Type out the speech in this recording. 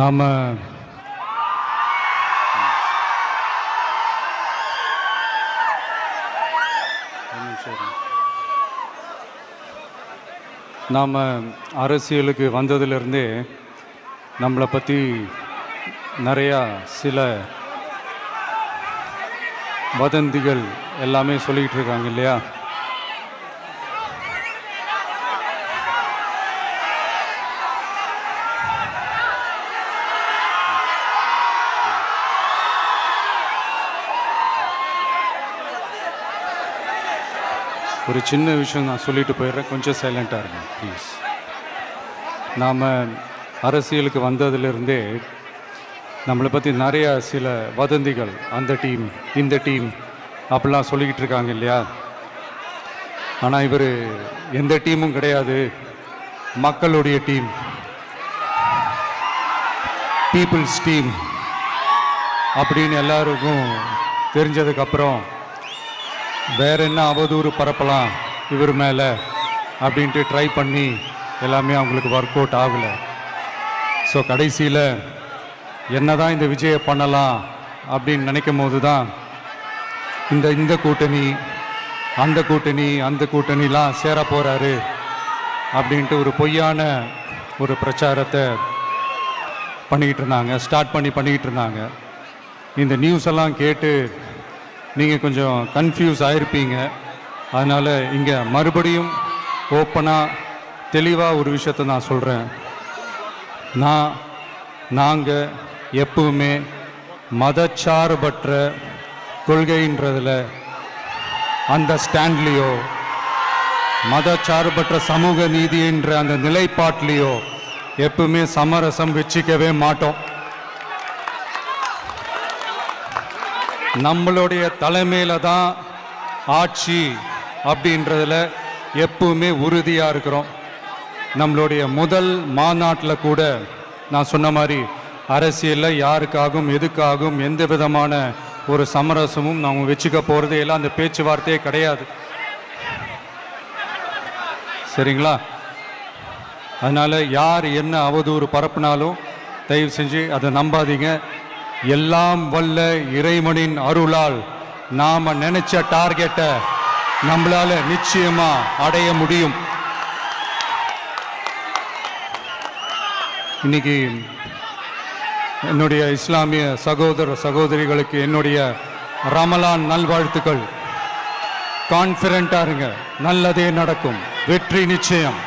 நாம் அரசியலுக்கு வந்ததிலிருந்தே நம்மளை பற்றி நிறையா சில வதந்திகள் எல்லாமே சொல்லிகிட்டு இருக்காங்க இல்லையா? ஒரு சின்ன விஷயம் நான் சொல்லிட்டு போயிடுறேன், கொஞ்சம் சைலண்ட்டாக இருங்க ப்ளீஸ். நாம் அரசியலுக்கு வந்ததிலிருந்தே நம்மளை பற்றி நிறையா சில வதந்திகள், அந்த டீம் இந்த டீம் அப்படிலாம் சொல்லிக்கிட்டு இருக்காங்க இல்லையா? ஆனால் இவர் எந்த டீமும் கிடையாது, மக்களுடைய டீம், பீப்புள்ஸ் டீம் அப்படின்னு எல்லாருக்கும் தெரிஞ்சதுக்கப்புறம் வேற என்ன அவதூறு பரப்பலாம் இவர் மேலே அப்படின்ட்டு ட்ரை பண்ணி எல்லாமே அவங்களுக்கு ஒர்க் அவுட் ஆகலை. ஸோ கடைசியில் என்ன தான் இந்த விஜயை பண்ணலாம் அப்படின்னு நினைக்கும் போது தான் இந்த கூட்டணி அந்த கூட்டணிலாம் சேர போகிறாரு அப்படின்ட்டு ஒரு பொய்யான ஒரு பிரச்சாரத்தை பண்ணிக்கிட்டு இருந்தாங்க. இந்த நியூஸ் எல்லாம் கேட்டு நீங்கள் கொஞ்சம் கன்ஃபியூஸ் ஆகிருப்பீங்க. அதனால் இங்கே மறுபடியும் ஓப்பனாக தெளிவாக ஒரு விஷயத்தை நான் சொல்கிறேன். நாங்கள் எப்பவுமே மதச்சார்பற்ற கொள்கைன்றதில், அந்த ஸ்டாண்ட்லேயோ, மதச்சார்பற்ற சமூக நீதின்ற அந்த நிலைப்பாட்டிலையோ எப்பவுமே சமரசம் வச்சுக்கவே மாட்டோம். நம்மளுடைய தலைமையில் தான் ஆட்சி அப்படின்றதில் எப்பவுமே உறுதியாக இருக்கிறோம். நம்மளுடைய முதல் மாநாட்டில் கூட நான் சொன்ன மாதிரி அரசியலில் யாருக்காகவும் எதுக்காகவும் எந்த விதமான ஒரு சமரசமும் நாம் வச்சுக்க போகிறதே எல்லாம் அந்த பேச்சுவார்த்தையே கிடையாது. சரிங்களா? அதனால் யார் என்ன அவதூறு பரப்புனாலும் தயவு செஞ்சு அதை நம்பாதீங்க. எல்லாம் வல்ல இறைவனின் அருளால் நாம் நினைச்ச டார்கெட்டை நம்மளால நிச்சயமா அடைய முடியும். இன்னைக்கு என்னுடைய இஸ்லாமிய சகோதர சகோதரிகளுக்கு என்னுடைய ரமலான் நல்வாழ்த்துக்கள். கான்ஃபிடென்ட்டா இருங்க, நல்லதே நடக்கும், வெற்றி நிச்சயம்.